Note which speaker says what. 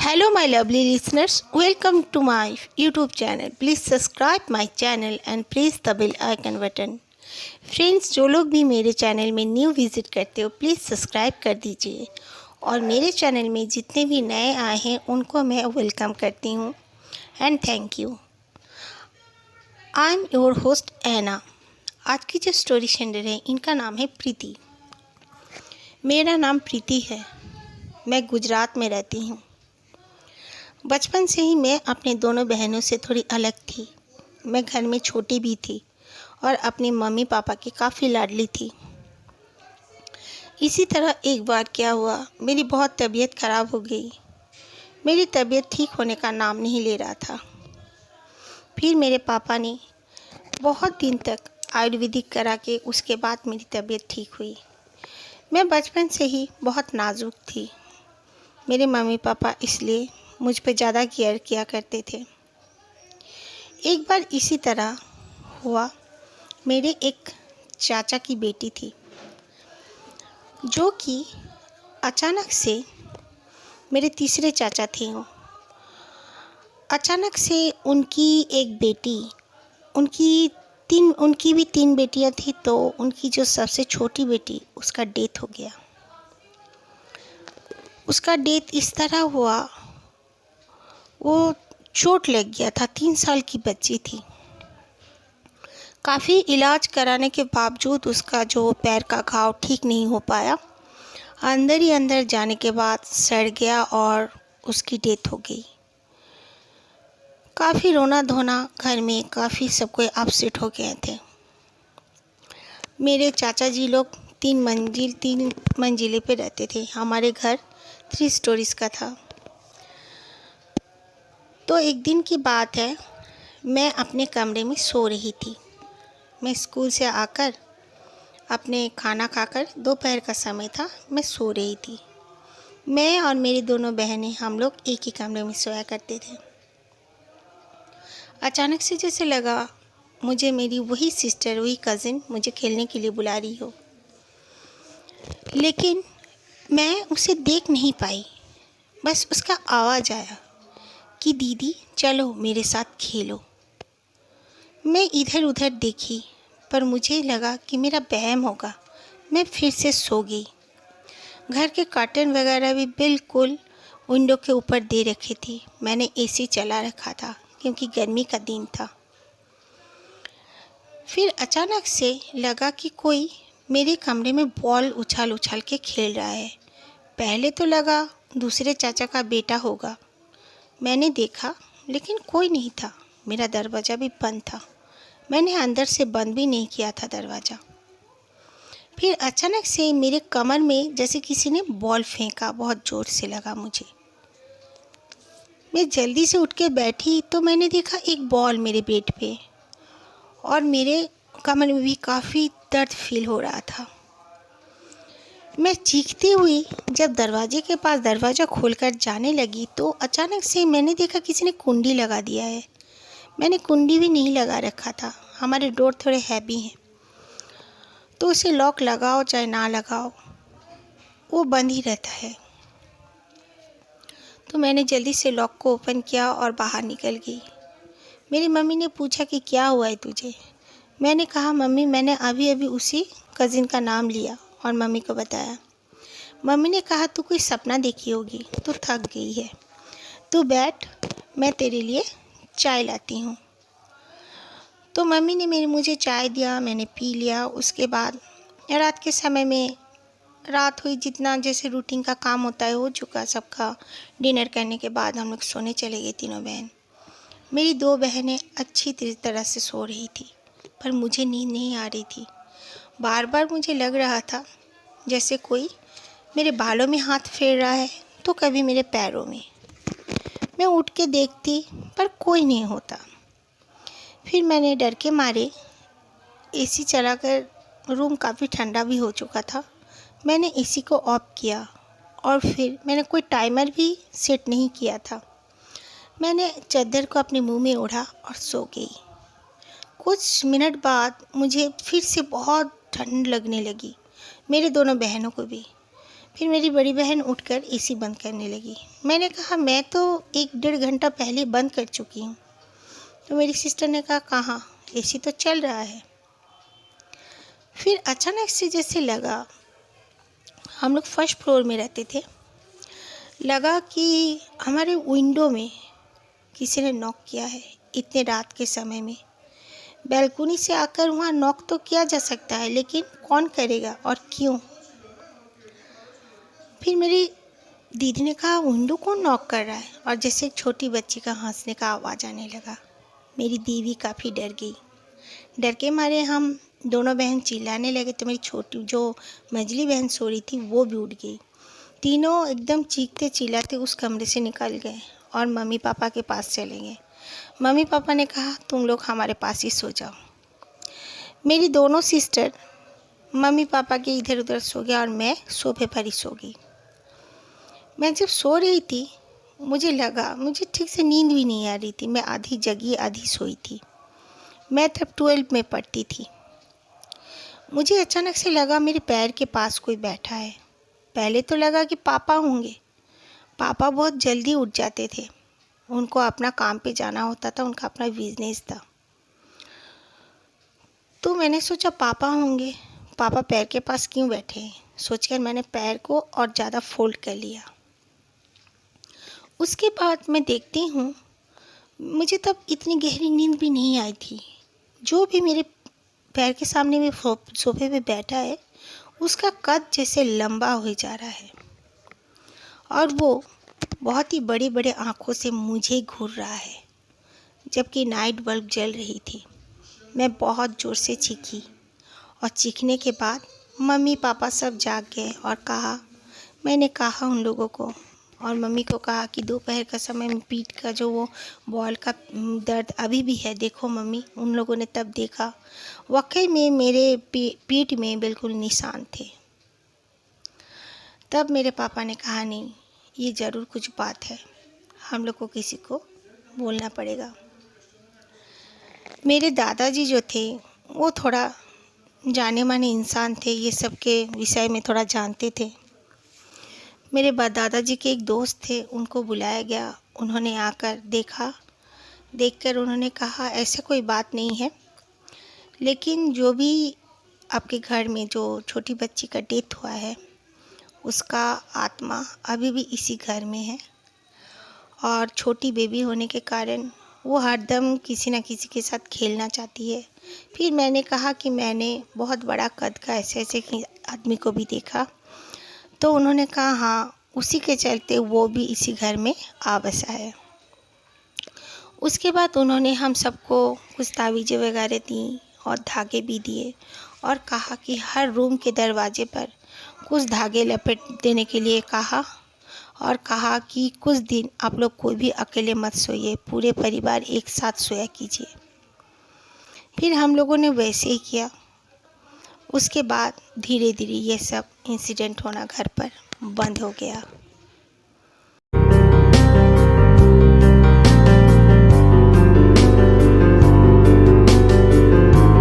Speaker 1: Hello, my lovely listeners. Welcome to my YouTube channel. Please subscribe my channel and press the bell icon button. Friends, जो लोग भी मेरे channel में new visit करते हो please subscribe कर दीजिए और मेरे चैनल में जितने भी नए आए हैं उनको मैं वेलकम करती हूँ and thank you. I am your host Anna. आज की जो स्टोरी सेंडर है इनका नाम है प्रीति। मेरा नाम प्रीति है। मैं गुजरात में रहती हूँ। बचपन से ही मैं अपने दोनों बहनों से थोड़ी अलग थी। मैं घर में छोटी भी थी और अपनी मम्मी पापा की काफ़ी लाडली थी। इसी तरह एक बार क्या हुआ, मेरी बहुत तबीयत ख़राब हो गई। मेरी तबीयत ठीक होने का नाम नहीं ले रहा था। फिर मेरे पापा ने बहुत दिन तक आयुर्वेदिक करा के उसके बाद मेरी तबीयत ठीक हुई। मैं बचपन से ही बहुत नाजुक थी। मेरे मम्मी पापा इसलिए मुझ पे ज़्यादा केयर किया करते थे। एक बार इसी तरह हुआ, मेरे एक चाचा की बेटी थी जो कि अचानक से मेरे तीसरे चाचा थे वो अचानक से उनकी एक बेटी उनकी भी तीन बेटियां थी, तो उनकी जो सबसे छोटी बेटी उसका डेथ हो गया। उसका डेथ इस तरह हुआ, वो चोट लग गया था। 3 साल की बच्ची थी। काफ़ी इलाज कराने के बावजूद उसका जो पैर का घाव ठीक नहीं हो पाया। अंदर ही अंदर जाने के बाद सड़ गया और उसकी डेथ हो गई। काफ़ी रोना धोना घर में, काफ़ी सब कोई अपसेट हो गए थे। मेरे चाचा जी लोग 3 मंजिले पे रहते थे। हमारे घर 3 स्टोरीज़ का था। तो एक दिन की बात है, मैं अपने कमरे में सो रही थी। मैं स्कूल से आकर अपने खाना खाकर, दोपहर का समय था, मैं सो रही थी। मैं और मेरी दोनों बहनें हम लोग एक ही कमरे में सोया करते थे। अचानक से जैसे लगा मुझे मेरी वही सिस्टर, वही कज़िन मुझे खेलने के लिए बुला रही हो, लेकिन मैं उसे देख नहीं पाई। बस उसका आवाज़ आया कि दीदी चलो मेरे साथ खेलो। मैं इधर उधर देखी पर मुझे लगा कि मेरा वहम होगा। मैं फिर से सो गई। घर के कर्टन वगैरह भी बिल्कुल विंडो के ऊपर दे रखी थी। मैंने एसी चला रखा था क्योंकि गर्मी का दिन था। फिर अचानक से लगा कि कोई मेरे कमरे में बॉल उछाल उछाल के खेल रहा है। पहले तो लगा दूसरे चाचा का बेटा होगा। मैंने देखा लेकिन कोई नहीं था। मेरा दरवाज़ा भी बंद था। मैंने अंदर से बंद भी नहीं किया था दरवाज़ा। फिर अचानक से मेरे कमर में जैसे किसी ने बॉल फेंका, बहुत ज़ोर से लगा मुझे। मैं जल्दी से उठ के बैठी तो मैंने देखा एक बॉल मेरे बेड पे, और मेरे कमर में भी काफ़ी दर्द फील हो रहा था। मैं चीखती हुई जब दरवाजे के पास दरवाज़ा खोलकर जाने लगी तो अचानक से मैंने देखा किसी ने कुंडी लगा दिया है। मैंने कुंडी भी नहीं लगा रखा था। हमारे डोर थोड़े हैवी हैं, तो उसे लॉक लगाओ चाहे ना लगाओ वो बंद ही रहता है। तो मैंने जल्दी से लॉक को ओपन किया और बाहर निकल गई। मेरी मम्मी ने पूछा कि क्या हुआ है तुझे। मैंने कहा मम्मी मैंने अभी अभी उसी कज़िन का नाम लिया और मम्मी को बताया। मम्मी ने कहा तू कोई सपना देखी होगी, तू थक गई है, तू बैठ, मैं तेरे लिए चाय लाती हूँ। तो मम्मी ने मुझे चाय दिया, मैंने पी लिया। उसके बाद रात के समय में रात हुई, जितना जैसे रूटीन का काम होता है हो चुका सबका। डिनर करने के बाद हम लोग सोने चले गए तीनों बहन। मेरी 2 बहनें अच्छी तरह से सो रही थी पर मुझे नींद नहीं आ रही थी। बार बार मुझे लग रहा था जैसे कोई मेरे बालों में हाथ फेर रहा है, तो कभी मेरे पैरों में। मैं उठ के देखती पर कोई नहीं होता। फिर मैंने डर के मारे एसी चलाकर, रूम काफ़ी ठंडा भी हो चुका था, मैंने एसी को ऑफ किया और फिर मैंने कोई टाइमर भी सेट नहीं किया था। मैंने चादर को अपने मुंह में ओढ़ा और सो गई। कुछ मिनट बाद मुझे फिर से बहुत ठंड लगने लगी, मेरे दोनों बहनों को भी। फिर मेरी बड़ी बहन उठकर एसी बंद करने लगी। मैंने कहा मैं तो 1 डेढ़ घंटा पहले बंद कर चुकी हूँ। तो मेरी सिस्टर ने कहा कहाँ, एसी तो चल रहा है। फिर अचानक से जैसे लगा, हम लोग फर्स्ट फ्लोर में रहते थे, लगा कि हमारे विंडो में किसी ने नॉक किया है इतने रात के समय में। बैल्कनी से आकर वहाँ नॉक तो किया जा सकता है, लेकिन कौन करेगा और क्यों? फिर मेरी दीदी ने कहा विंडो कौन नॉक कर रहा है, और जैसे एक छोटी बच्ची का हंसने का आवाज़ आने लगा। मेरी दीदी काफ़ी डर गई। डर के मारे हम दोनों बहन चिल्लाने लगे, तो मेरी छोटी जो मझली बहन सो रही थी वो भी उठ गई। तीनों एकदम चीखते चिल्लाते उस कमरे से निकल गए और मम्मी पापा के पास चले गए। मम्मी पापा ने कहा तुम लोग हमारे पास ही सो जाओ। मेरी दोनों सिस्टर मम्मी पापा के इधर उधर सो गया और मैं सोफे पर ही सो गई। मैं जब सो रही थी मुझे लगा, मुझे ठीक से नींद भी नहीं आ रही थी, मैं आधी जगी आधी सोई थी। मैं तब 12 में पढ़ती थी। मुझे अचानक से लगा मेरे पैर के पास कोई बैठा है। पहले तो लगा कि पापा होंगे। पापा बहुत जल्दी उठ जाते थे, उनको अपना काम पे जाना होता था, उनका अपना बिजनेस था। तो मैंने सोचा पापा होंगे, पापा पैर के पास क्यों बैठे हैं, सोचकर मैंने पैर को और ज़्यादा फोल्ड कर लिया। उसके बाद मैं देखती हूँ, मुझे तब इतनी गहरी नींद भी नहीं आई थी। जो भी मेरे पैर के सामने में सोफे पे बैठा है उसका कद जैसे लंबा हो जा रहा है और वो बहुत ही बड़े बड़े आँखों से मुझे घूर रहा है, जबकि नाइट बल्ब जल रही थी। मैं बहुत ज़ोर से चीखी और चीखने के बाद मम्मी पापा सब जाग गए और मैंने कहा उन लोगों को, और मम्मी को कहा कि दोपहर का समय में पीठ का जो वो बॉल का दर्द अभी भी है, देखो मम्मी। उन लोगों ने तब देखा, वाकई में मेरे पीठ में बिल्कुल निशान थे। तब मेरे पापा ने कहा नहीं, ये ज़रूर कुछ बात है, हम लोग को किसी को बोलना पड़ेगा। मेरे दादाजी जो थे वो थोड़ा जाने माने इंसान थे, ये सब के विषय में थोड़ा जानते थे। मेरे दादाजी के एक दोस्त थे, उनको बुलाया गया। उन्होंने आकर देखकर उन्होंने कहा ऐसे कोई बात नहीं है, लेकिन जो भी आपके घर में जो छोटी बच्ची का डेथ हुआ है उसका आत्मा अभी भी इसी घर में है और छोटी बेबी होने के कारण वो हरदम किसी न किसी के साथ खेलना चाहती है। फिर मैंने कहा कि मैंने बहुत बड़ा कद का ऐसे आदमी को भी देखा। तो उन्होंने कहा हाँ, उसी के चलते वो भी इसी घर में आ बसा है। उसके बाद उन्होंने हम सबको कुछ तावीज़ें वगैरह दी और धागे भी दिए और कहा कि हर रूम के दरवाजे पर कुछ धागे लपेट देने के लिए कहा, और कहा कि कुछ दिन आप लोग कोई भी अकेले मत सोइए, पूरे परिवार एक साथ सोया कीजिए। फिर हम लोगों ने वैसे ही किया। उसके बाद धीरे धीरे ये सब इंसिडेंट होना घर पर बंद हो गया।